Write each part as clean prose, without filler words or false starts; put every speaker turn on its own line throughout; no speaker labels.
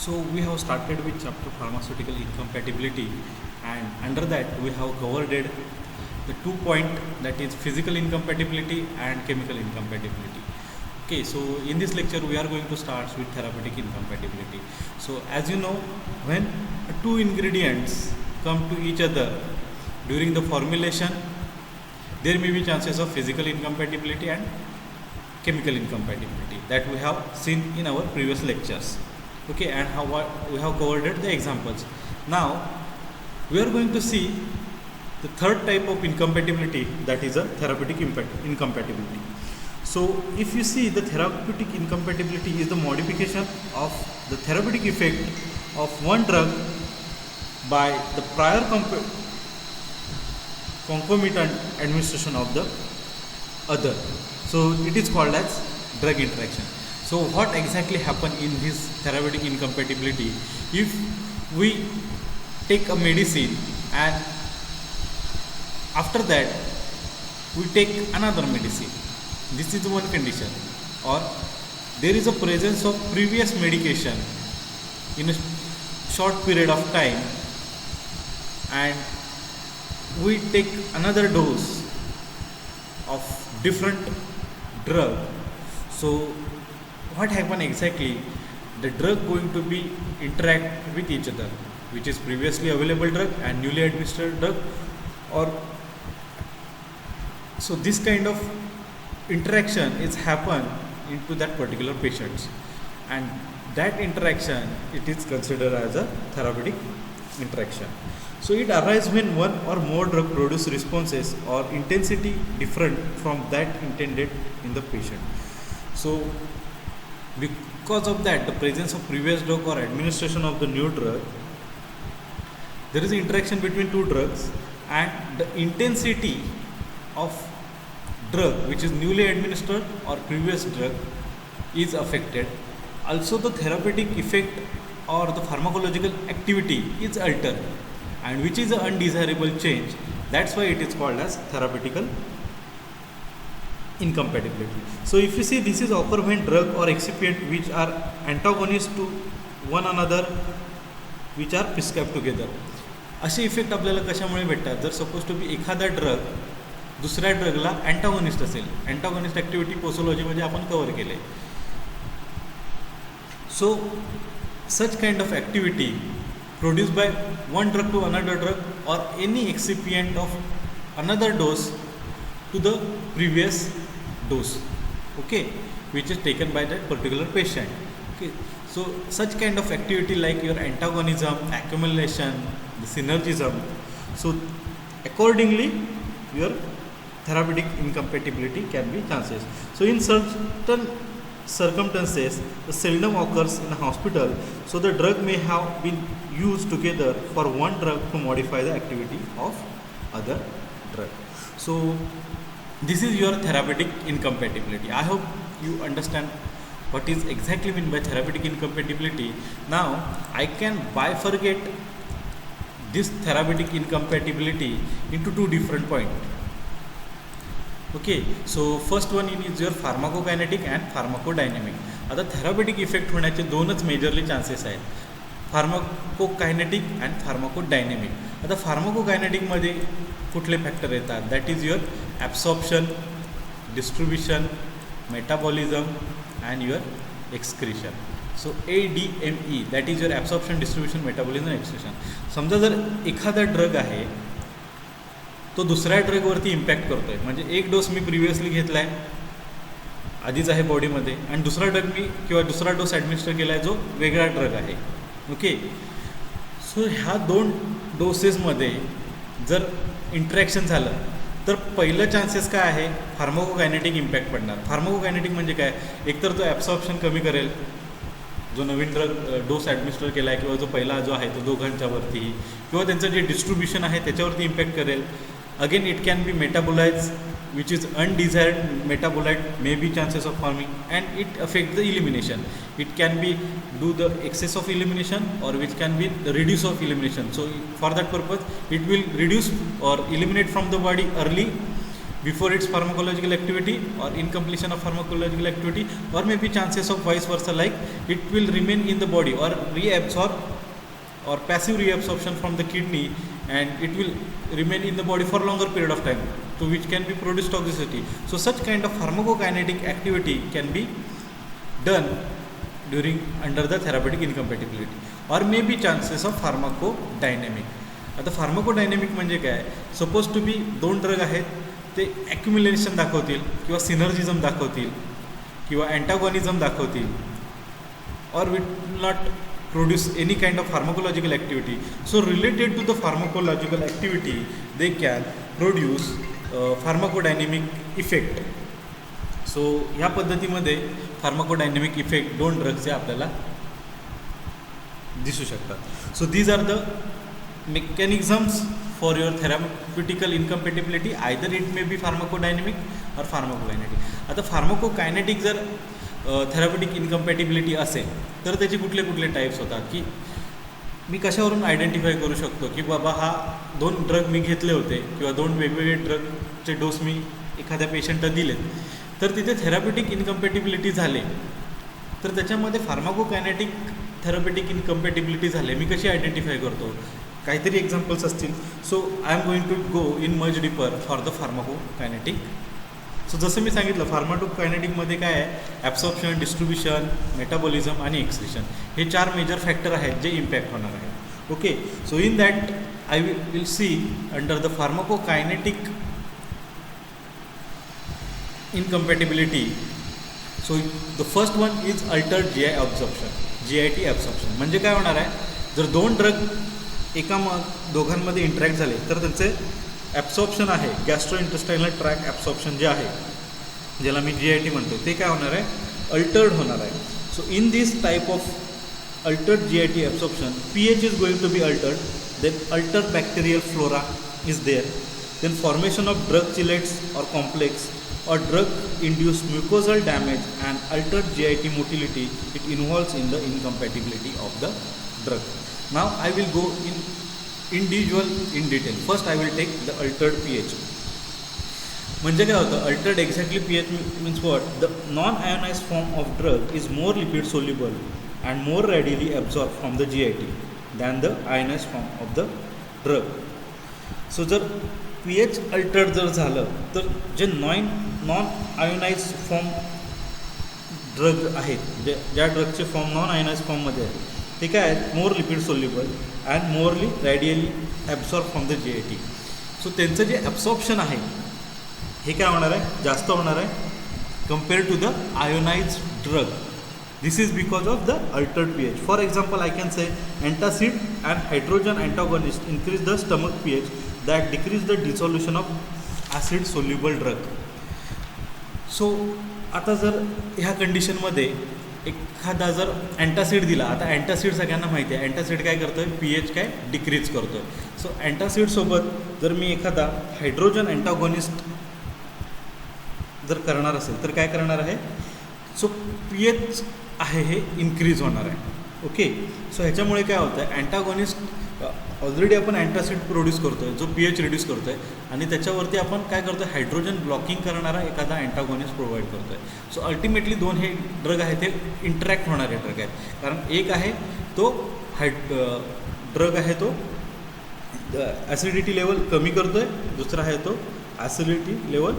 So we have started with chapter pharmaceutical incompatibility, and under that we have covered it, the 2 point, that is physical incompatibility and chemical incompatibility. Okay, so in this lecture we are going to start with therapeutic incompatibility. So as you know, when two ingredients come to each other during the formulation, there may be chances of physical incompatibility and chemical incompatibility that we have seen in our previous lectures. Okay, and how we have covered it, the examples. Now we are going to see the third type of incompatibility, that is a therapeutic incompatibility. So if you see, the therapeutic incompatibility is the modification of the therapeutic effect of one drug by the prior concomitant administration of the other. So it is called as drug interaction. So what exactly happen in this therapeutic incompatibility? If we take a medicine and after that we take another medicine, this is one condition. Or there is a presence of previous medication in a short period of time and we take another dose of different drug. So what happen exactly? The drug going to be interact with each other, which is previously available drug and newly administered drug, or so this kind of interaction is happen into that particular patients, and that interaction, it is considered as a therapeutic interaction. So it arises when one or more drug produce responses or intensity different from that intended in the patient. So because of that, the presence of previous drug or administration of the new drug, there is interaction between two drugs, and the intensity of drug which is newly administered or previous drug is affected. Also the therapeutic effect or the pharmacological activity is altered, and which is an undesirable change. That's why it is called as therapeutical incompatibility. So if you see, this is occur when drug or excipient which are antagonists to one another, which are prescribed together. असे effect आपल्याला कशामुळे भेटतात? जर suppose to be एखादा drug दुसऱ्या ड्रगला अँटागॉनिस्ट असेल, अँटागॉनिस्ट activity पोसोलॉजीमध्ये आपण cover केले. So such kind of activity produced by one drug to another drug or any excipient of another dose to the previous dose, okay, which is taken by that particular patient. Okay, so such kind of activity like your antagonism, accumulation, the synergism, so accordingly your therapeutic incompatibility can be chances. So in certain circumstances, the seldom occurs in a hospital, so the drug may have been used together for one drug to modify the activity of other drug. So this is your therapeutic incompatibility. I hope you understand what is exactly meant by therapeutic incompatibility. Now I can bifurcate this therapeutic incompatibility into two different points. Okay, so first one is your pharmacokinetic and pharmacodynamic. आता थेरapeutic effect होण्याचे दोनच majorly chances आहेत, फार्माकोकायनेटिक and pharmacodynamic. आता फार्माकोकायनेटिकमध्ये कुठले factor येतात? That is your absorption, distribution, metabolism and your excretion. So ADME, that is your absorption, distribution, metabolism, excretion. समजा जर एखादा ड्रग आहे तो दुसऱ्या ड्रगवरती इम्पॅक्ट करतो आहे, म्हणजे एक डोस मी प्रिव्हियसली घेतला आहे, आधीच आहे बॉडीमध्ये, आणि दुसरा ड्रग मी किंवा दुसरा डोस ॲडमिनिस्टर केला आहे जो वेगळा ड्रग आहे. ओके, सो ह्या दोन डोसेसमध्ये जर इंटरॅक्शन झालं तर पहिलं चान्सेस काय आहे? फार्माकोकायनेटिक इम्पॅक्ट पडणार. फार्माकोकायनेटिक म्हणजे काय? एकतर तो ॲब्सॉर्प्शन कमी करेल, जो नवीन ड्रग डोस ॲडमिनिस्टर केला आहे किंवा जो पहिला जो आहे तो दोघांच्यावरती, किंवा त्यांचं जे डिस्ट्रीब्युशन आहे त्याच्यावरती इम्पॅक्ट करेल. Again it can be metabolise which is undesired metabolite, may be chances of forming, and it affects the elimination. It can be do the excess of elimination or which can be the reduce of elimination. So for that purpose it will reduce or eliminate from the body early before its pharmacological activity or in completion of pharmacological activity, or maybe chances of vice versa, like it will remain in the body or reabsorb or passive reabsorption from the kidney, and it will remain in the body for longer period of time, to which can be produce toxicity. So such kind of pharmacokinetic activity can be done during under the therapeutic incompatibility, or maybe chances of pharmacodynamic. आता फार्माकोडायनॅमिक म्हणजे काय, suppose to be दोन drug आहेत, ते ॲक्युम्युलेशन दाखवतील किंवा सिनर्जिझम दाखवतील किंवा अँटागॉनिझम दाखवतील, or will not produce any kind of pharmacological activity. So related to the pharmacological activity, they can produce pharmacodynamic effect. So ह्या पद्धतीमध्ये फार्माकोडायनॅमिक इफेक्ट दोन ड्रग्सचे आपल्याला दिसू शकतात. So these are the mechanisms for your therapeutical incompatibility. Either it may be pharmacodynamic और pharmacokinetic. आता फार्माकोकायनेटिक जर थेराप्युटिक इनकम्पॅटिबिलिटी असेल तर त्याचे कुठले कुठले टाईप्स होतात, की मी कशावरून आयडेंटिफाय करू शकतो की बाबा हा दोन ड्रग मी घेतले होते किंवा दोन वेगवेगळे ड्रगचे डोस मी एखाद्या पेशंटला दिलेत, तर तिथे थेराप्युटिक इनकम्पॅटिबिलिटी झाले, तर त्याच्यामध्ये फार्माकोकायनेटिक थेराप्युटिक इनकम्पॅटिबिलिटी झाले मी कशी आयडेंटिफाय करतो, काहीतरी एक्झाम्पल्स असतील. So I am going to go in much deeper for the pharmacokinetic. So जसं मी सांगितलं फार्माकोकायनेटिकमध्ये काय आहे, ॲब्सॉर्प्शन, डिस्ट्रीब्युशन, मेटाबॉलिझम आणि एक्सक्रिशन हे 4 मेजर फॅक्टर आहेत जे इम्पॅक्ट होणार आहेत. Okay, so in that I will see under the pharmacokinetic incompatibility. So the first one is altered GI absorption, GIT absorption. म्हणजे काय होणार आहे, जर दोन ड्रग दोघांमध्ये इंटरॅक्ट झाले तर त्यांचे ॲब्सॉर्प्शन आहे, गॅस्ट्रो इंटेस्टायनल ट्रॅक ॲब्सॉर्प्शन जे आहे, ज्याला मी GIT म्हणतो, ते काय होणार आहे, अल्टर्ड होणार आहे. So in this type of altered GIT absorption pH is going to be altered, then altered bacterial flora is there, then formation of drug chelates or complex or drug-induced mucosal damage and altered GIT motility. It involves in the incompatibility of the drug. Now I will go in individual in detail. First I will take the altered pH. म्हणजे काय होतं, altered exactly pH means what? The non-ionized form of drug is more lipid soluble and more readily absorbed from the GIT than the ionized form of the drug. So जर pH Altered जर झालं तर जे non ionise form drug आहेत, ज्या ड्रगचे form non ionise फॉर्ममध्ये आहेत, ते काय आहेत, more lipid soluble and morally readily absorb from the GIT. So त्यांचं जे ॲब्सॉर्प्शन आहे हे काय होणार आहे, जास्त होणार आहे compare to the ionise drug. This is because of the altered pH. For example I can say antacid and hydrogen antagonist increase the stomach pH that decrease the dissolution of acid soluble drug. So आता जर ह्या कंडिशनमध्ये एखादा जर antacid दिला, आता antacid सगळ्यांना माहिती आहे, अँटासिड काय करतो आहे, pH काय डिक्रीज करतो आहे. सो अँटासिडसोबत जर मी एखादा हायड्रोजन अँटागॉनिस्ट जर करणार असेल तर काय करणार आहे, सो pH आहे हे इन्क्रीज होणार आहे. ओके, सो ह्याच्यामुळे काय होतं आहे, अँटागॉनिस्ट ऑलरेडी आपण अँटासिड प्रोड्यूस करतो आहे जो pH रिड्यूस करतो आहे, आणि त्याच्यावरती आपण काय करतो आहे, हायड्रोजन ब्लॉकिंग करणारा एखादा अँटागॉनिस्ट प्रोव्हाइड करतो आहे. सो अल्टिमेटली दोन हे ड्रग आहेत ते इंटरॅक्ट होणारे ड्रग आहेत, कारण एक आहे तो ड्रग आहे तो ॲसिडिटी लेवल कमी करतो आहे, दुसरा आहे तो ॲसिडिटी लेवल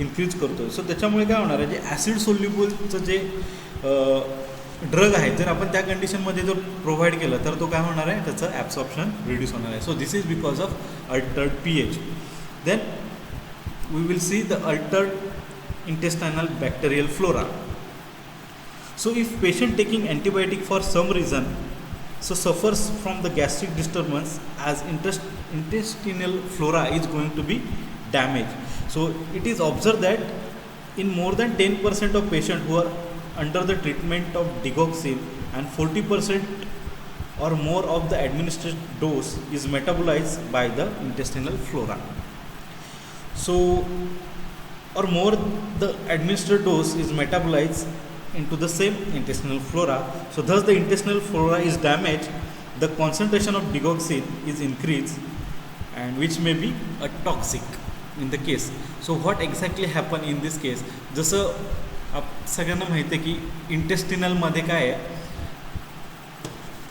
इन्क्रीज करतो आहे. सो त्याच्यामुळे काय होणार आहे, जे ॲसिड सोल्युबलचं जे ड्रग आहे जर आपण त्या कंडिशनमध्ये जर प्रोव्हाइड केलं तर तो काय होणार आहे, त्याचं ॲब्सॉर्प्शन रिड्यूस होणार आहे. So this is because of altered pH. Then we will see the altered intestinal bacterial flora. So if patient taking antibiotic for some reason so suffers from the gastric disturbance as intestinal flora is going to be damaged. So it is observed that in more than 10% of patients who are under the treatment of digoxin and 40% or more of the administered dose is metabolized by the intestinal flora. So or more the administered dose is metabolized into the same intestinal flora. So thus the intestinal flora is damaged, the concentration of digoxin is increased, and which may be a toxic. In the case. So what exactly happen in this case, जसं सगळ्यांना माहिती आहे की इंटेस्टिनलमध्ये काय आहे,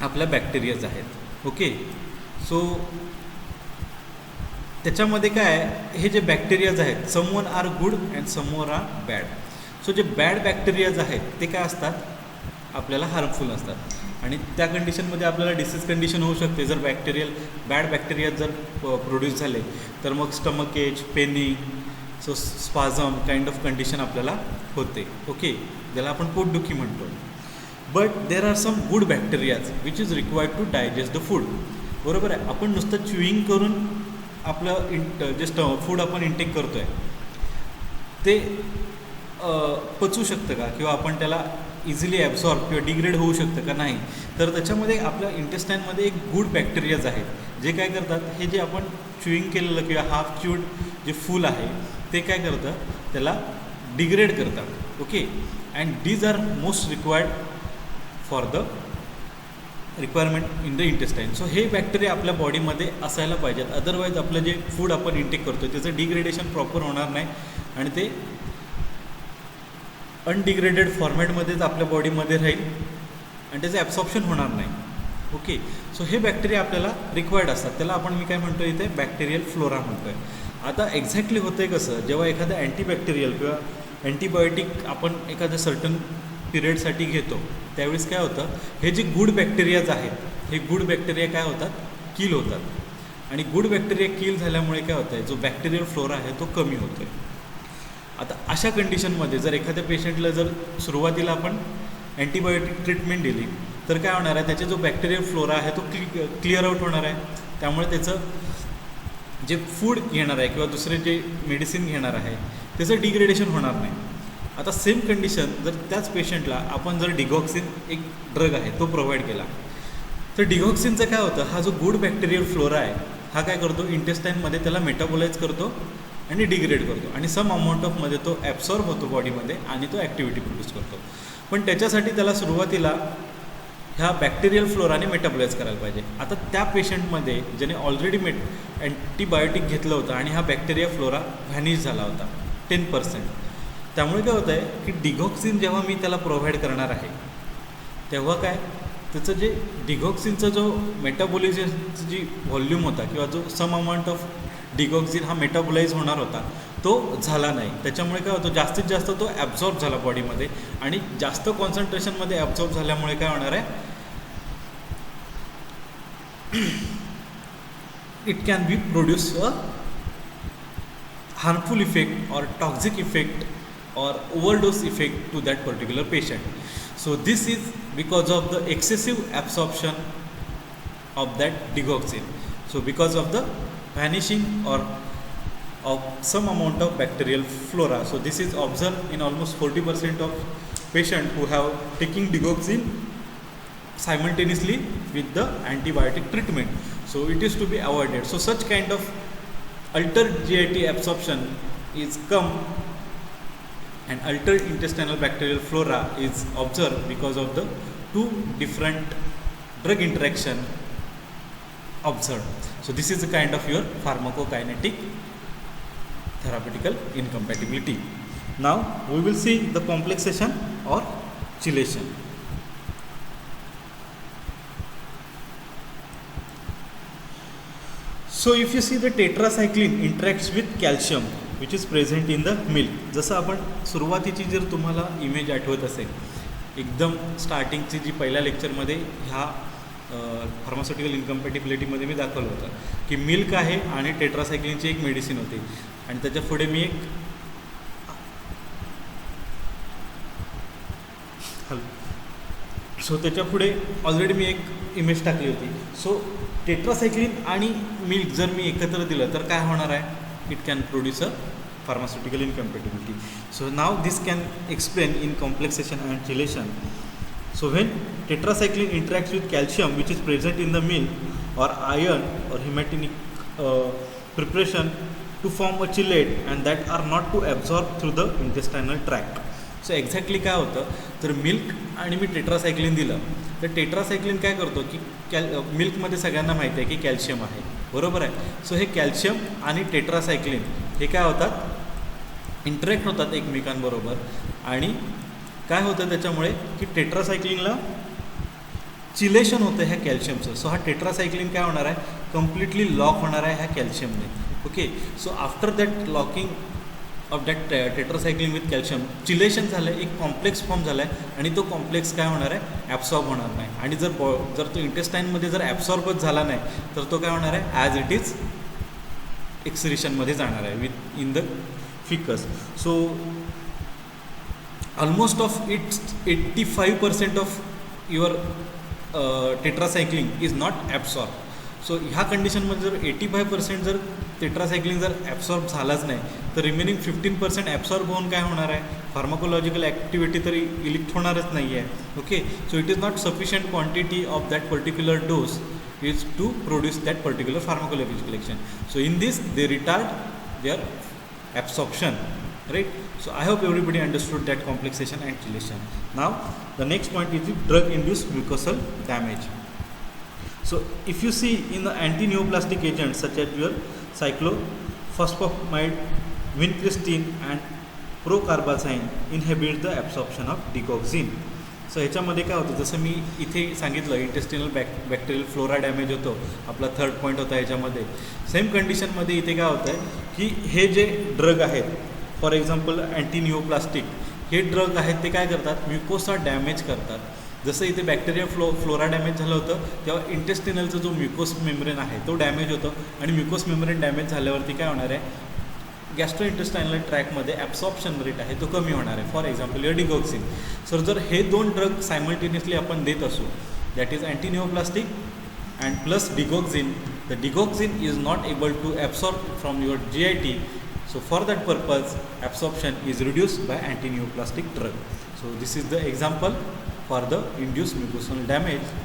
आपल्या bacterias आहेत. Okay, so त्याच्यामध्ये काय आहे, हे जे बॅक्टेरियाज आहेत, someone are good and someone are bad. So जे बॅड बॅक्टेरियाज आहेत ते काय असतात, आपल्याला हार्मफुल असतात आणि त्या कंडिशनमध्ये आपल्याला डिसीज कंडिशन होऊ शकते. जर बॅड बॅक्टेरिया जर प्रोड्यूस झाले तर मग stomach ache, paining, so spasm kind of condition आपल्याला होते. ओके, ज्याला आपण पोटदुखी म्हणतो. But there are some good bacterias which is required to digest the food. बरोबर आहे, आपण नुसतं च्युईंग करून आपलं जे फूड आपण इंटेक करतो आहे ते पचू शकतं का, किंवा आपण त्याला इझिली ॲब्सॉर्ब किंवा डिग्रेड होऊ शकतं का, नाही. तर त्याच्यामध्ये आपल्या इंटेस्टाईनमध्ये एक गुड बॅक्टेरियाज आहेत जे काय करतात, हे जे आपण च्युईंग केलेलं किंवा हाफ च्यूड जे फूल आहे ते काय करतं, त्याला डिग्रेड करतात. Okay, and these are most required for the requirement in the intestine. So हे बॅक्टेरिया आपल्या बॉडीमध्ये असायला पाहिजेत, अदरवाईज आपलं जे फूड आपण इंटेक करतो त्याचं डिग्रेडेशन प्रॉपर होणार नाही आणि ते अनडिग्रेडेड फॉर्मॅटमध्येच आपल्या बॉडीमध्ये राहील आणि त्याचं ॲब्सॉर्प्शन होणार नाही. ओके, सो हे बॅक्टेरिया आपल्याला रिक्वायर्ड असतात, त्याला मी काय म्हणतो इथे बॅक्टेरियल फ्लोरा म्हणतो आहे. आता एक्झॅक्टली होतं आहे कसं, जेव्हा एखादं अँटीबॅक्टेरियल किंवा अँटीबायोटिक आपण एखाद्या सर्टन पिरियडसाठी घेतो त्यावेळेस काय होतं, हे जे गुड बॅक्टेरियाज आहेत हे गुड बॅक्टेरिया काय होतात, किल होतात आणि गुड बॅक्टेरिया किल झाल्यामुळे काय होतं आहे, जो बॅक्टेरियल फ्लोरा आहे तो कमी होतो आहे. आता अशा कंडिशनमध्ये जर एखाद्या पेशंटला जर सुरुवातीला आपण अँटीबायोटिक ट्रीटमेंट दिली तर काय होणार आहे, त्याचे जो बॅक्टेरियल फ्लोरा आहे तो क्लिअर आउट होणार आहे. त्यामुळे त्याचं जे फूड घेणार आहे किंवा दुसरे जे मेडिसिन घेणार आहे त्याचं डिग्रेडेशन होणार नाही. आता सेम कंडिशन जर त्याच पेशंटला आपण जर डिगॉक्सिन एक ड्रग आहे तो प्रोव्हाइड केला तर डिगॉक्सिनचं काय होतं, हा जो गुड बॅक्टेरियल फ्लोरा आहे हा काय करतो, इंटेस्टाईनमध्ये त्याला मेटाबोलाइज करतो आणि डिग्रेड करतो आणि सम अमाऊंट ऑफमध्ये तो ॲब्सॉर्ब होतो बॉडीमध्ये आणि तो ॲक्टिव्हिटी प्रोड्यूस करतो. पण त्याच्यासाठी त्याला सुरुवातीला ह्या बॅक्टेरियल फ्लोराने मेटाबोलाइज करायला पाहिजे. आता त्या पेशंटमध्ये ज्याने ऑलरेडी अँटीबायोटिक घेतलं होतं आणि हा बॅक्टेरिया फ्लोरा व्हॅनिश झाला होता 10%. त्यामुळे काय होतं आहे की डिगॉक्सिन जेव्हा मी त्याला प्रोव्हाइड करणार आहे तेव्हा काय, त्याचं जे डिगॉक्सिनचा जो मेटाबोलिझमची जी व्हॉल्यूम होता किंवा जो सम अमाऊंट ऑफ डिगॉक्सिन हा मेटाबोलाइज होणार होता तो झाला नाही. त्याच्यामुळे काय होतं, जास्तीत जास्त तो ॲब्झॉर्ब झाला बॉडीमध्ये आणि जास्त कॉन्सन्ट्रेशनमध्ये ॲब्झॉर्ब झाल्यामुळे काय होणार आहे, it can B produce a harmful effect or toxic effect or overdose effect to that particular patient. So this is because of the excessive absorption of that digoxin. So because of the vanishing or of some amount of bacterial flora. So this is observed in almost 40% of patients who have taking digoxin simultaneously with the antibiotic treatment. So it is to be avoided. So such kind of altered GIT absorption is come and altered intestinal bacterial flora is observed because of the two different drug interaction observed. So this is a kind of your pharmacokinetic therapeutical incompatibility. Now we will see the complexation or chelation. So if you see the tetracycline interacts with calcium which is present in the milk. जसं आपण सुरुवातीची जर तुम्हाला image आठवत असेल, एकदम स्टार्टिंगची जी पहिल्या लेक्चरमध्ये ह्या फार्मास्युटिकल इनकम्पॅटिबिलिटीमध्ये मी दाखवलं होतं की मिल्क आहे आणि टेट्रासायक्लिनची एक मेडिसिन होती आणि त्याच्या पुढे मी एक सो त्याच्या पुढे ऑलरेडी मी एक इमेज टाकली होती. सो टेट्रासायक्लिन आणि मिल्क जर मी एकत्र दिलं तर काय होणार आहे, it can produce a pharmaceutical incompatibility. So now this can explain in complexation and chelation. So when tetracycline interacts with calcium which is present in the milk or iron or hematinic preparation to form a chelate and that are not to absorb through the intestinal tract. So exactly काय होतं तर milk आणि मी tetracycline दिलं तर tetracycline काय करतो की मिल्कमध्ये सगळ्यांना माहिती आहे की कॅल्शियम आहे, बरोबर आहे. सो हे कॅल्शियम आणि टेट्रासायक्लिन हे काय होतात, इंटरॅक्ट होतात एकमेकांबरोबर आणि काय होतं त्याच्यामुळे की टेट्रासायक्लिनला चिलेशन होतं ह्या कॅल्शियमचं. सो हा टेट्रासायक्लिन काय होणार आहे, कम्प्लिटली लॉक होणार आहे ह्या कॅल्शियमने. Okay, so after that locking of that tetracycline with calcium chelation झालं आहे, एक कॉम्प्लेक्स फॉर्म झाला आहे आणि तो कॉम्प्लेक्स काय होणार आहे, ॲब्सॉर्ब होणार नाही. आणि जर तो इंटेस्टाईनमध्ये जर ॲब्सॉर्बच झाला नाही तर तो काय होणार आहे, ॲज इट इज एक्सक्रिशनमध्ये जाणार आहे with in the ficus. So almost of its 85% of your tetracycline is not absorb. So ह्या कंडिशनमध्ये जर 85% जर टेट्रासायक्लिन जर ॲब्सॉर्ब झालाच नाही तर रिमेनिंग 15% ॲब्सॉर्ब होऊन काय होणार आहे, फार्माकोलॉजिकल ॲक्टिव्हिटी तरी इलिक्ट होणारच नाही आहे. Okay, so it is not sufficient quantity of that particular dose is to produce that particular pharmacological action. So in this they retard their absorption, right? So I hope everybody understood that complexation and chelation. Now the next point is the drug induced mucosal damage. So if you see in the antineoplastic agents such as your cyclophosphamide, vincristine and procarbazine inhibit the absorption of digoxin. So ह्याच्यामध्ये काय होतं, जसं मी इथे सांगितलं intestinal bacterial flora damage होतो, आपला third point होता ह्याच्यामध्ये. सेम कंडिशनमध्ये इथे काय होतं आहे की हे जे ड्रग आहेत, फॉर एक्झाम्पल अँटीनिओप्लास्टिक, हे ड्रग आहेत ते काय करतात, म्युकोसा डॅमेज करतात. जसं इथे बॅक्टेरिया फ्लोरा डॅमेज झालं होतं तेव्हा इंटेस्टिनलचा जो म्युकोस मेम्ब्रेन आहे तो डॅमेज होतो आणि म्युकोस मेम्ब्रेन डॅमेज झाल्यावरती काय होणार आहे, गॅस्ट्रोइंटेस्टायनल ट्रॅकमध्ये ॲब्सॉर्प्शन रेट आहे तो कमी होणार आहे. फॉर एक्झाम्पल या डिगॉक्सिन. सर जर हे दोन ड्रग सायमल्टेनियसली आपण देत असू, that is antineoplastic and plus digoxin, the digoxin is not able to absorb from your GIT. So for that purpose absorption is reduced by antineoplastic drug. So this is the example for the induced mucosal damage.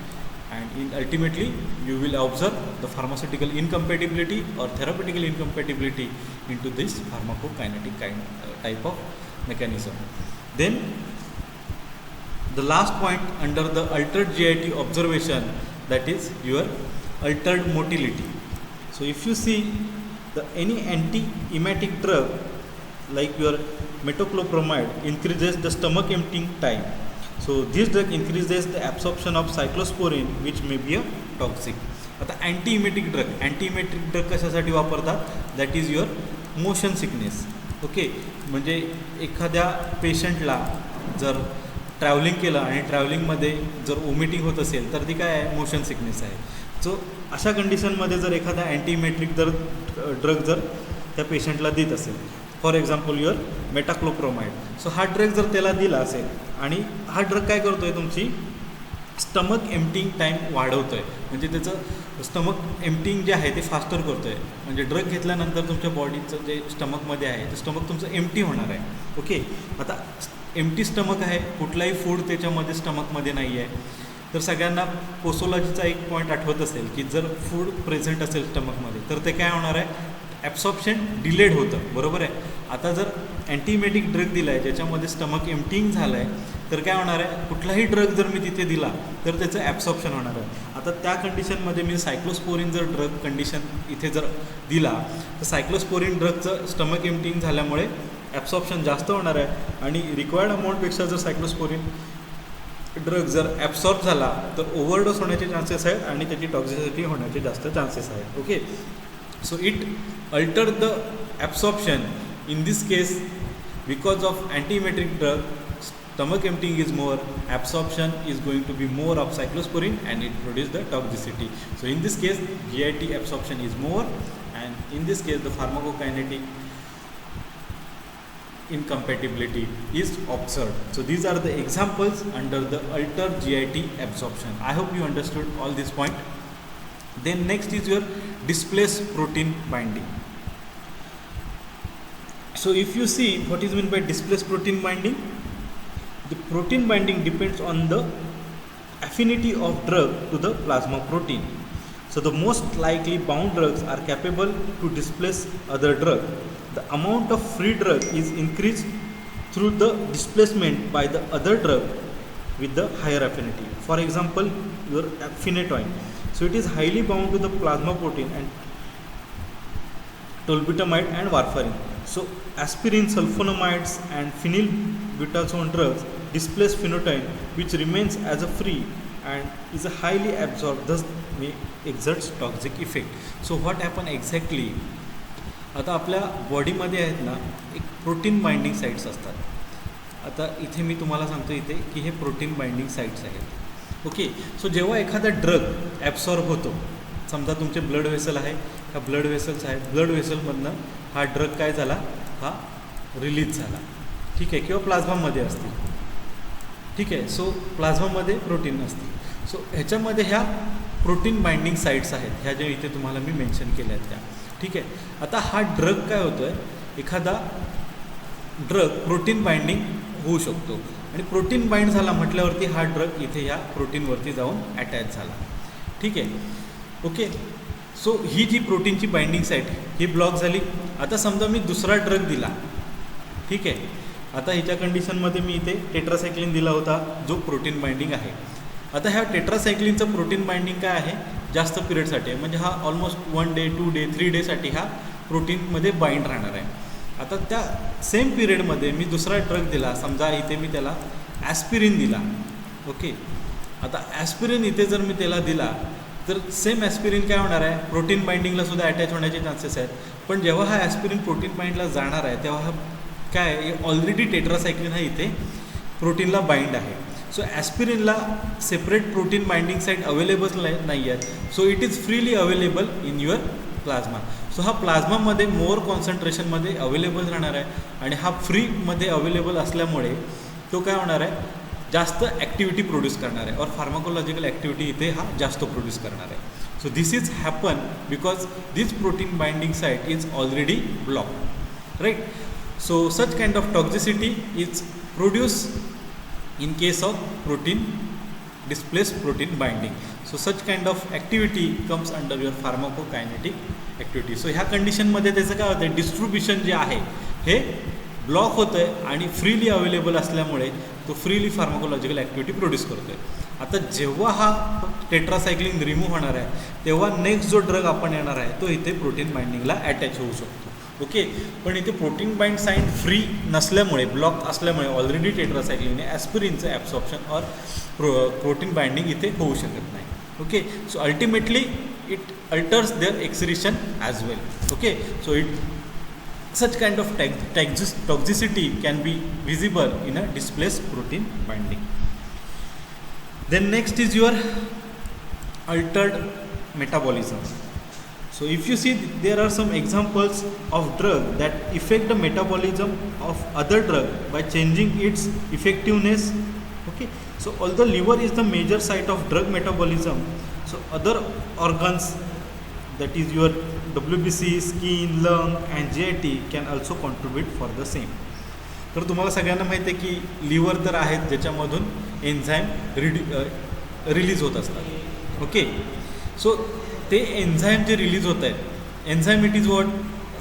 And ultimately you will observe the pharmaceutical incompatibility or therapeutical incompatibility into this pharmacokinetic type of mechanism. Then the last point under the altered GIT observation, that is your altered motility. So if you see any anti-emetic drug like your metoclopramide increases the stomach emptying time. So this drug increases the absorption of cyclosporine which may be a toxic. आता अँटीइमेटिक drug कशासाठी वापरतात, that is your motion sickness. Okay, म्हणजे एखाद्या पेशंटला जर travelling केलं आणि ट्रॅव्हलिंगमध्ये जर वॉमिटिंग होत असेल तर ती काय आहे, मोशन सिकनेस आहे. सो अशा कंडिशनमध्ये जर एखादा अँटीइमेट्रिक ड्रग जर त्या पेशंटला देत असेल, फॉर एक्झाम्पल युअर मेटाक्लोप्रोमाइड, सो हा ड्रग जर त्याला दिला असेल आणि हा ड्रग काय करतो आहे, तुमची स्टमक एम्प्टिंग टाईम वाढवतो आहे, म्हणजे त्याचं स्टमक एम्प्टिंग जे आहे ते फास्टर करतो आहे. म्हणजे ड्रग घेतल्यानंतर तुमच्या बॉडीचं जे स्टमकमध्ये आहे ते स्टमक तुमचं एम्प्टी होणार आहे. ओके, आता एम्प्टी स्टमक आहे, कुठलाही फूड त्याच्यामध्ये स्टमकमध्ये नाही आहे, तर सगळ्यांना पोसोलॉजीचा एक पॉईंट आठवत असेल की जर फूड प्रेझेंट असेल स्टमकमध्ये तर ते काय होणार आहे, ॲब्सॉर्प्शन डिलेड होतं, बरोबर आहे. आता जर अँटीमेटिक ड्रग दिला आहे ज्याच्यामध्ये स्टमक एम्प्टिंग झालं आहे तर काय होणार आहे, कुठलाही ड्रग जर मी तिथे दिला तर त्याचं ॲब्सॉर्प्शन होणार आहे. आता त्या कंडिशनमध्ये मी सायक्लोस्पोरिन जर ड्रग कंडिशन इथे जर दिला तर सायक्लोस्पोरिन ड्रगचं स्टमक एम्प्टिंग झाल्यामुळे ॲब्सॉर्प्शन जास्त होणार आहे आणि रिक्वायर्ड अमाऊंटपेक्षा जर सायक्लोस्पोरिन ड्रग जर ॲब्सॉर्ब झाला तर ओव्हरडोस होण्याचे चान्सेस आहेत आणि त्याची टॉक्झिसिटी होण्याचे जास्त चान्सेस आहेत. Okay, so it altered the absorption. In this case, because of antiemetic drug, stomach emptying is more, absorption is going to be more of cyclosporine and it produces the toxicity. So in this case GIT absorption is more and in this case the pharmacokinetic incompatibility is observed. So these are the examples under the altered GIT absorption. I hope you understood all this point. Then next is your displaced protein binding. So if you see what is meant by displaced protein binding, the protein binding depends on the affinity of drug to the plasma protein. So the most likely bound drugs are capable to displace other drug. The amount of free drug is increased through the displacement by the other drug with the higher affinity. For example, your phenytoin. So it is highly bound to the plasma protein and tolbutamide and warfarin. So aspirin, sulfonamides and phenylbutazone drugs displace phenytoin, which remains as a free and is a highly absorbed, thus may exerts toxic effect. So what happen exactly? आता आपल्या बॉडीमध्ये आहेत ना एक protein binding sites असतात. आता इथे मी तुम्हाला सांगतो इथे की हे प्रोटीन बाइंडिंग साईट्स आहेत. ओके, सो जेव्हा एखादा ड्रग ॲब्सॉर्ब होतो, समजा तुमचे ब्लड वेसल आहे, ह्या ब्लड वेसल्स आहेत, ब्लड वेसलमधनं हा ड्रग काय झाला, हा रिलीज झाला, ठीक आहे, किंवा प्लाझ्मामध्ये असतील, ठीक आहे. सो प्लाझ्मामध्ये प्रोटीन असतील. सो ह्याच्यामध्ये ह्या प्रोटीन बाइंडिंग साईट्स आहेत, ह्या ज्या इथे तुम्हाला मी मेन्शन केल्या आहेत त्या, ठीक आहे. आता हा ड्रग काय होतो आहे, एखादा ड्रग प्रोटीन बाइंडिंग होऊ शकतो आणि प्रोटीन बाइंड झाला म्हटल्यावरती हा ड्रग इथे ह्या प्रोटीनवरती जाऊन अटॅच झाला, ठीक आहे. ओके, सो ही जी प्रोटीनची बाइंडिंग साईट ही ब्लॉक झाली. आता समजा मी दुसरा ड्रग दिला, ठीक आहे. आता ह्याच्या कंडिशनमध्ये मी इथे टेट्रासायक्लिन दिला होता जो प्रोटीन बाइंडिंग आहे. आता ह्या टेट्रासायक्लिनचं प्रोटीन बाइंडिंग काय आहे, जास्त पिरियडसाठी आहे, म्हणजे हा ऑलमोस्ट 1 डे 2 डे 3 डेसाठी हा प्रोटीनमध्ये बाइंड राहणार आहे. आता त्या सेम पिरियडमध्ये मी दुसरा ड्रग दिला, समजा इथे मी त्याला ॲस्पिरिन दिला. ओके, आता ॲस्पिरिन इथे जर मी त्याला दिला तर सेम ॲस्पिरिन काय होणार आहे, प्रोटीन बाइंडिंगला सुद्धा अटॅच होण्याचे चान्सेस आहेत. पण जेव्हा हा ॲस्पिरिन प्रोटीन बाइंडला जाणार आहे तेव्हा हा काय ऑलरेडी टेट्रासायक्लिन हा इथे प्रोटीनला बाइंड आहे. सो ॲस्पिरिनला separate protein binding site available नाही आहेत. So it is freely available in your plasma. So हा प्लाझ्मामध्ये मोर कॉन्सन्ट्रेशनमध्ये अवेलेबल राहणार आहे आणि हा फ्रीमध्ये अवेलेबल असल्यामुळे तो काय होणार आहे, जास्त ॲक्टिव्हिटी प्रोड्यूस करणार आहे, और फार्माकोलॉजिकल ॲक्टिव्हिटी इथे हा जास्त प्रोड्यूस करणार आहे. So this is happen because this protein binding site is already block, right. So such kind of toxicity is produce in case of protein displaced protein binding. So such kind of activity comes under your pharmacokinetic activity. So ह्या कंडिशनमध्ये त्याचं काय होतं, distribution जे आहे हे block होतं आहे आणि फ्रीली अवेलेबल असल्यामुळे तो फ्रीली फार्माकोलॉजिकल ॲक्टिव्हिटी प्रोड्यूस करतो आहे. आता जेव्हा हा टेट्रासायक्लिन रिमूव्ह होणार आहे तेव्हा नेक्स्ट जो ड्रग आपण येणार आहे तो इथे प्रोटीन बाइंडिंगला अटॅच होऊ शकतो. ओके, पण इथे प्रोटीन बाइंड साईट फ्री नसल्यामुळे, ब्लॉक असल्यामुळे ऑलरेडी टेट्रासायक्लिनने ॲस्पिरिनचं ॲब्सॉर्प्शन और प्रोटीन बाइंडिंग इथे होऊ शकत नाही. Okay, so ultimately it alters their excretion as well. Okay, so it such kind of toxicity can be visible in a displaced protein binding. Then next is your altered metabolism. So if you see, there are some examples of drug that affect the metabolism of other drug by changing its effectiveness. Okay, so although liver is the major site of drug metabolism, so other organs, that is your WBC, skin, lung and GIT can also contribute for the same. तर तुम्हाला सगळ्यांना माहिती आहे की liver तर आहेत ज्याच्यामधून enzyme release होत असतात. ओके, सो ते एन्झाईम जे रिलीज होत आहेत, enzyme it is what,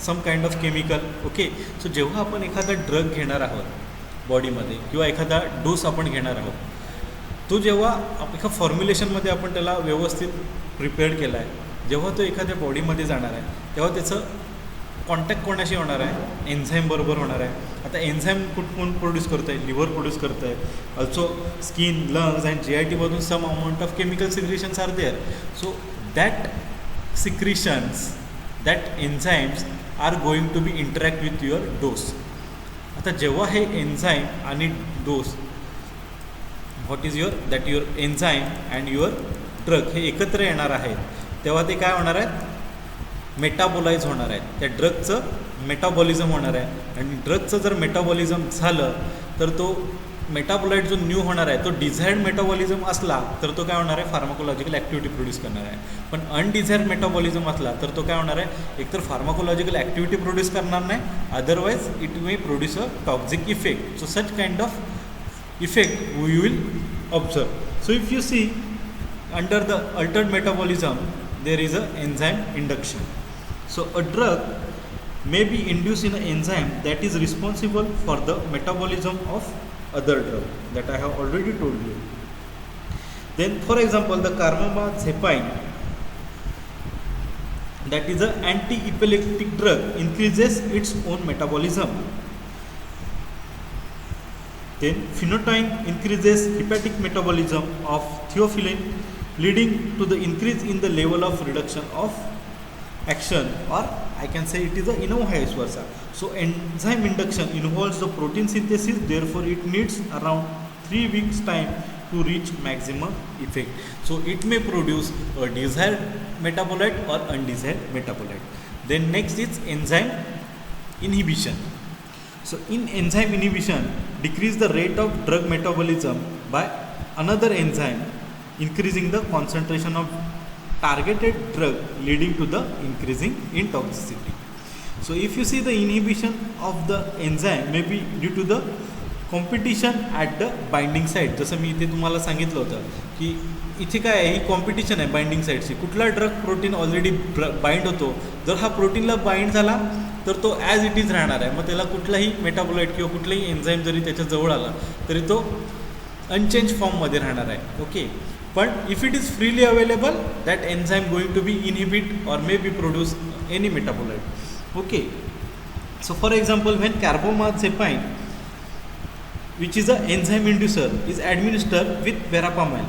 some kind of chemical. Okay, so जेव्हा आपण एखादा ड्रग घेणार आहोत बॉडीमध्ये किंवा एखादा डोस आपण घेणार आहोत, तो जेव्हा एका फॉर्म्युलेशनमध्ये आपण त्याला व्यवस्थित प्रिपेअर केला आहे, जेव्हा तो एखाद्या बॉडीमध्ये जाणार आहे तेव्हा त्याचं कॉन्टॅक्ट कोणाशी होणार आहे, एन्झाईम बरोबर होणार आहे. आता एन्झाईम कोण प्रोड्यूस करतं आहे, लिव्हर प्रोड्यूस करतं आहे, also skin, lungs and GIT मधून some amount of chemical secretions are there. So that secretions, that enzymes are going to be interact with your dose. आता जेव्हा हे एन्झाईम आणि dose, what is your, that your enzyme and your drug हे एकत्र येणार आहेत तेव्हा ते काय होणार आहेत, मेटाबोलाइज होणार आहेत. त्या ड्रगचं मेटाबॉलिझम होणार आहे आणि ड्रगचं जर मेटाबॉलिझम झालं तर तो मेटाबोलाइट जो न्यू होणार आहे तो डिझायर्ड मेटाबॉलिझम असला तर तो काय होणार आहे, फार्माकोलॉजिकल ॲक्टिव्हिटी प्रोड्यूस करणार आहे. पण अनडिझायर्ड मेटाबॉलिझम असला तर तो काय होणार आहे, एकतर फार्माकोलॉजिकल ॲक्टिव्हिटी प्रोड्यूस करणार नाही, otherwise it may produce a toxic effect. So such kind of effect we will observe. So if you see under the altered metabolism there is a enzyme induction. So a drug may be induced in an enzyme that is responsible for the metabolism of other drug that I have already told you. Then for example the carbamazepine, that is an anti-epileptic drug, increases its own metabolism. Then phenytoin increases hepatic metabolism of theophylline, leading to the increase in the level of reduction of action, or I can say it is a vice versa. So enzyme induction involves the protein synthesis, therefore it needs around 3 weeks time to reach maximum effect. So it may produce a desired metabolite or undesired metabolite. Then next is enzyme inhibition. So in enzyme inhibition, decrease the rate of drug metabolism by another enzyme, increasing the concentration of targeted drug, leading to the increasing in toxicity. So if you see the inhibition of the enzyme may be due to the competition at the binding site. जसं मी इथे तुम्हाला सांगितलं होतं की इथे काय आहे, ही competition आहे बाइंडिंग साईटची. कुठला ड्रग प्रोटीन ऑलरेडी बाइंड होतो, जर हा प्रोटीनला बाइंड झाला तर तो ॲज इट इज राहणार आहे. मग त्याला कुठलाही मेटाबोलाईट किंवा कुठलाही एन्झाईम जरी त्याच्या जवळ आला तरी तो अनचेंज फॉर्ममध्ये राहणार आहे. ओके, पण if it is freely available that enzyme going to be inhibit और may be produce any metabolite. Okay, so for example when carbamazepine which is a enzyme inducer is administered with verapamil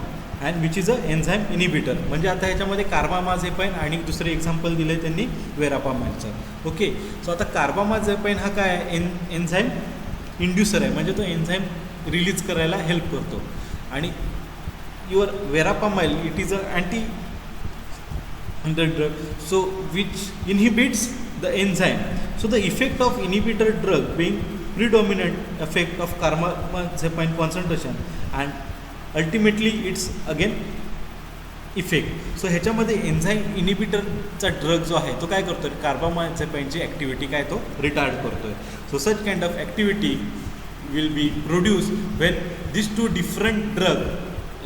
and which is a enzyme inhibitor. म्हणजे आता ह्याच्यामध्ये कार्बामाझेपाइन आणि दुसरे example दिले त्यांनी वेरापामाइलचं. Okay, so आता कार्बामाझेपाइन हा काय आहे, एन्झाईम इंड्युसर आहे, म्हणजे तो एन्झाईम रिलीज करायला हेल्प करतो. आणि your verapamil it is a anti drug, so which inhibits the enzyme. So the effect of inhibitor drug being predominant effect of carbamazepine concentration and ultimately its again effect. So ह्याच्यामध्ये enzyme इनिबिटरचा drug जो आहे तो काय करतो आहे, कार्बामाझेपाइनची activity काय तो retard करतो आहे. So such kind of activity will be produce when this two different drug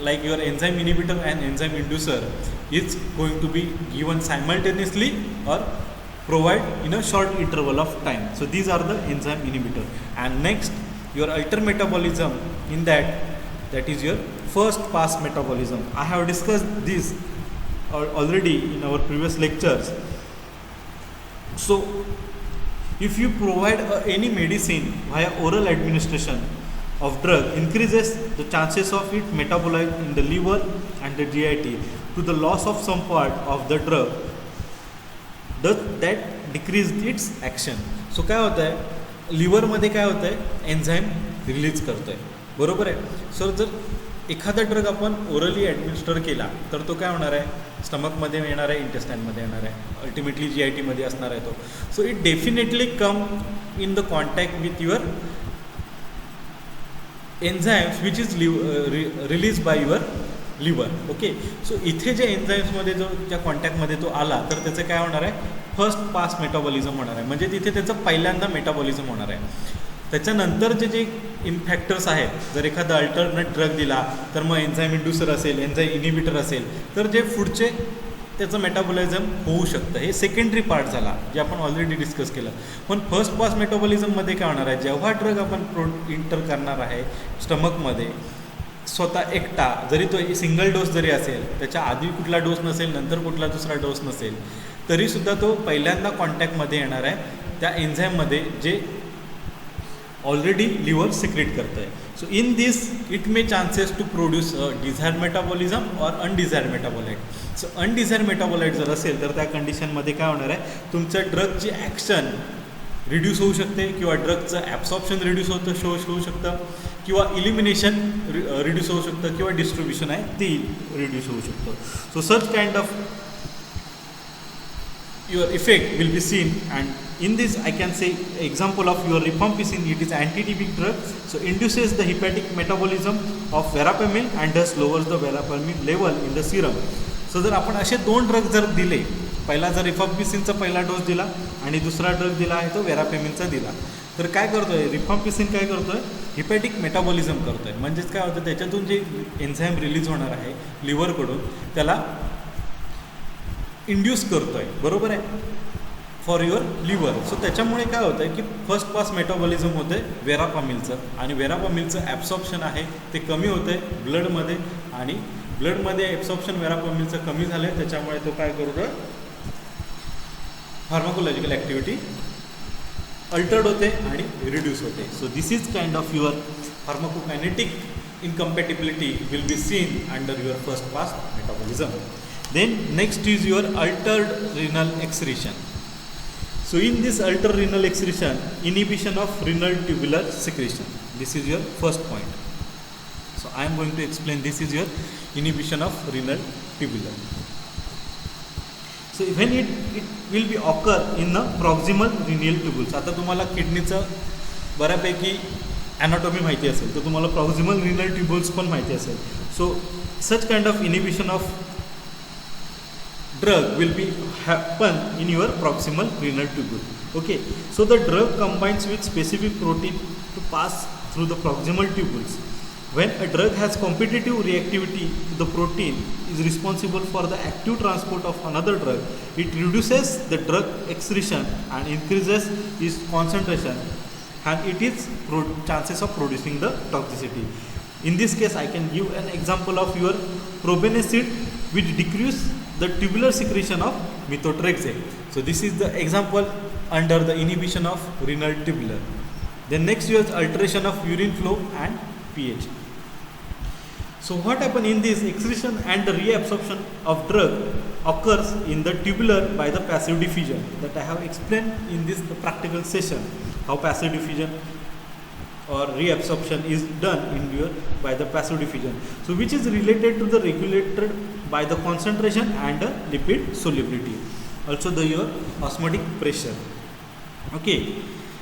like your enzyme inhibitor and enzyme inducer is going to be given simultaneously or provide in a short interval of time. So these are the enzyme inhibitor. And next your alter metabolism, in that is your first pass metabolism. I have discussed this already in our previous lectures. So if you provide any medicine via oral administration of drug, increases the chances of its metabolite in the liver and the GIT to the loss of some part of the drug, does that decrease its action. So काय होतं आहे, लिव्हरमध्ये काय होतं आहे, enzyme release करतो आहे, बरोबर आहे. सो जर एखादा ड्रग आपण ओरली ॲडमिनिस्टर केला तर तो काय होणार आहे, स्टमकमध्ये येणार आहे, इंटेस्टाईनमध्ये येणार आहे, अल्टिमेटली GITमध्ये असणार आहे तो. So it definitely come in the contact with your enzymes which is release by your liver. Okay, so इथे जे एन्झाईम्समध्ये जो त्या कॉन्टॅक्टमध्ये तो आला तर त्याचं काय होणार आहे, फर्स्ट पास मेटाबॉलिझम होणार आहे, म्हणजे तिथे त्याचं पहिल्यांदा मेटाबॉलिझम होणार आहे. त्याच्यानंतरचे जे फॅक्टर्स आहेत, जर एखादा अल्टरनेट ड्रग दिला तर मग एन्झाईम इंड्युसर असेल, एन्झाईम इनिबिटर असेल, तर जे पुढचे त्याचं मेटाबॉलिझम होऊ शकतं. हे सेकंडरी पार्ट झाला जे आपण ऑलरेडी डिस्कस केलं. पण फर्स्ट पास मेटाबॉलिझममध्ये काय होणार आहे, जेव्हा ड्रग आपण इंटर करणार आहे स्टमकमध्ये स्वतः एकटा, जरी तो सिंगल डोस जरी असेल, त्याच्या आधी कुठला डोस नसेल, नंतर कुठला दुसरा डोस नसेल, तरीसुद्धा तो पहिल्यांदा कॉन्टॅक्टमध्ये येणार आहे त्या एन्झाईममध्ये जे ऑलरेडी लिव्हर सिक्रेट करतं आहे. So in this it may chances to produce desired metabolism or undesired मेटाबॉलाईट. So अनडिझायर्ड मेटाबॉलाईट जर असेल तर त्या कंडिशनमध्ये काय होणार आहे, तुमच्या ड्रगची ॲक्शन रिड्यूस होऊ शकते किंवा ड्रगचं ॲब्सॉर्प्शन रिड्यूस होऊ शकतं किंवा इलिमिनेशन रिड्यूस होऊ शकतं किंवा डिस्ट्रीब्युशन आहे ती रिड्यूस होऊ शकतं. So such kind of your effect will be seen, and in this I can say example of your rifampicin, it is anti-TB drug, so induces the hepatic metabolism of verapamil and thus lowers the verapamil level in the serum. So जर आपण असे दोन drug जर दिले, पहिला जर रिफाम्पिसिनचा पहिला dose दिला आणि दुसरा ड्रग दिला आहे तो वेरापेमिलचा दिला, तर काय करतोय रिफाम्पिसिन, काय करतोय हिपॅटिक मेटाबॉलिझम करतोय. म्हणजेच काय होतं, त्याच्यातून जे एन्झाईम रिलीज होणार आहे लिव्हरकडून त्याला इंड्यूस करतो आहे, बरोबर आहे, फॉर युअर लिव्हर. सो त्याच्यामुळे काय होतं आहे की फर्स्ट पास मेटाबॉलिझम होतं आहे वेरापामिलचं, आणि वेरापामिलचं ॲब्सॉर्प्शन आहे ते कमी होतं आहे ब्लडमध्ये, आणि ब्लडमध्ये ॲब्सॉर्प्शन वेरापामिलचं कमी झालं आहे, त्याच्यामुळे तो काय करतो आहे फार्माकोलॉजिकल ॲक्टिव्हिटी अल्टर्ड होते आणि रिड्यूस होते. So this is kind of your pharmacokinetic incompatibility will be seen under your first pass metabolism. Then next is your altered renal excretion. So in this altered renal excretion, inhibition of renal tubular secretion. This is your first point. So I am going to explain. This is your inhibition of renal tubular. So when it will be occur in the proximal renal tubules. आता तुम्हाला किडनीचं बऱ्यापैकी anatomy माहिती असेल तर तुम्हाला प्रॉक्झिमल renal tubules पण माहिती असेल. So such kind of inhibition of drug will be happen in your proximal renal tubule. Okay, so the drug combines with specific protein to pass through the proximal tubules. When a drug has competitive reactivity to the protein is responsible for the active transport of another drug, it reduces the drug excretion and increases its concentration, and it is chances of producing the toxicity. In this case, I can give an example of your probenecid, which decrease the tubular secretion of methotrexate. So this is the example under the inhibition of renal tubular. Then next is alteration of urine flow and pH. So what happens in this excretion and the reabsorption of drug occurs in the tubular by the passive diffusion that I have explained in this practical session, how passive diffusion or reabsorption is done in your by the passive diffusion. So which is related to the regulated by the concentration and the lipid solubility, also the your osmotic pressure. Okay,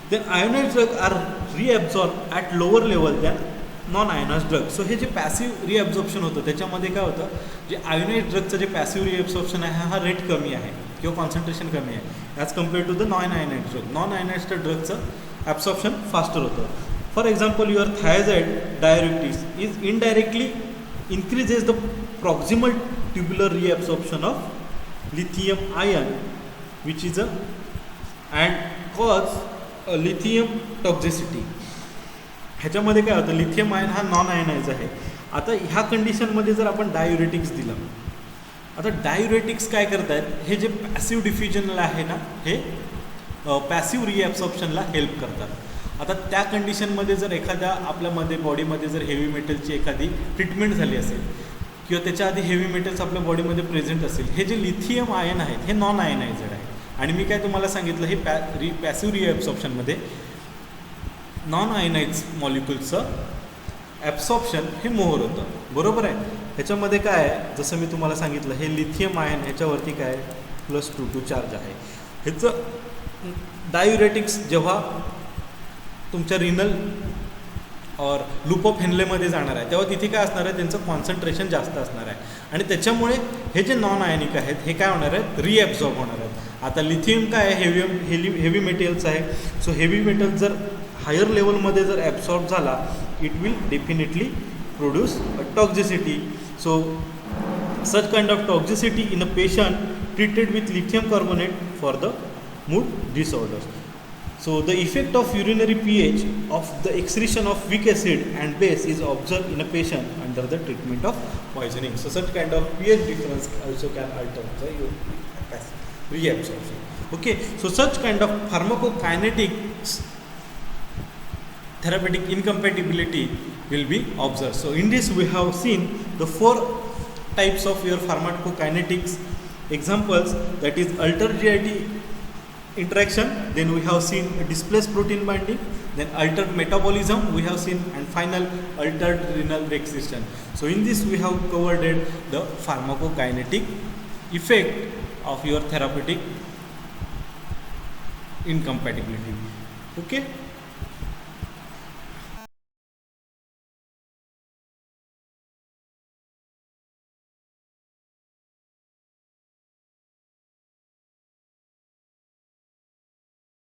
then ionized drug are reabsorbed at lower level than non ionized drug. So हे जे passive रिअब्झॉर्प्शन होतं त्याच्यामध्ये काय होतं, जे ionised ड्रगचं जे passive रिअब्झॉर्प्शन आहे हा रेट कमी आहे किंवा कॉन्सन्ट्रेशन कमी आहे as compared to the non ionized drug. Non ionized ड्रगचं ॲब्सॉर्प्शन फास्टर होतं. For example your thiazide diuretics is indirectly increases the proximal tubular reabsorption of lithium ion, which is and cause a lithium toxicity. ह्याच्यामध्ये काय होतं, lithium ion हा non ionise आहे. आता ह्या कंडिशनमध्ये जर आपण डायुरेटिक्स दिलं, आता डायुरेटिक्स काय करतायत, हे जे पॅसिव्ह डिफ्युजनला आहे ना हे पॅसिव्ह रिॲब्सॉर्प्शनला हेल्प करतात. आता त्या कंडिशनमध्ये जर एखाद्या आपल्यामध्ये बॉडीमध्ये जर हेवी मेटलची एखादी ट्रीटमेंट झाली असेल किंवा त्याच्या आधी हेवी मेटल्स आपल्या बॉडीमध्ये प्रेझेंट असेल, हे जे लिथियम आयन आहेत हे नॉन आयनायझेड आहे. आणि मी काय तुम्हाला सांगितलं, हे पॅसिव्ह रिॲब्सॉर्प्शनमध्ये नॉन आयनाइज मॉलिक्युल्सचं ॲब्सॉर्प्शन हे मोहर होतं. बरोबर आहे. ह्याच्यामध्ये काय आहे, जसं मी तुम्हाला सांगितलं, हे लिथियम आयन ह्याच्यावरती काय +2 चार्ज आहे. ह्याचं डायुरेटिक्स जेव्हा तुमच्या रिनल और लूप ऑफ हेनलेमध्ये जाणार आहे तेव्हा तिथे काय असणार आहे, त्यांचं कॉन्सन्ट्रेशन जास्त असणार आहे आणि त्याच्यामुळे हे जे नॉन आयनिक आहेत हे काय होणार आहेत, रिॲब्झॉर्ब होणार आहेत. आता लिथियम काय आहे, हेवी मेटेरियल्स आहे. सो हेवी मेटल जर हायर लेवलमध्ये जर ॲब्सॉर्ब झाला, it will definitely produce a toxicity. So such kind of toxicity in a patient treated with lithium carbonate for the mood disorders. So the effect of urinary pH of the excretion of weak acid and base is observed in a patient under the treatment of poisoning. So such kind of pH difference also can alter the reabsorption. Okay, so such kind of pharmacokinetics therapeutic incompatibility will be observed. So in this we have seen the 4 types of your pharmacokinetics examples, that is altered GIT interaction, then we have seen displaced protein binding, then altered metabolism we have seen, and final altered renal excretion. So in this we have covered the pharmacokinetic effect of your therapeutic incompatibility. Okay.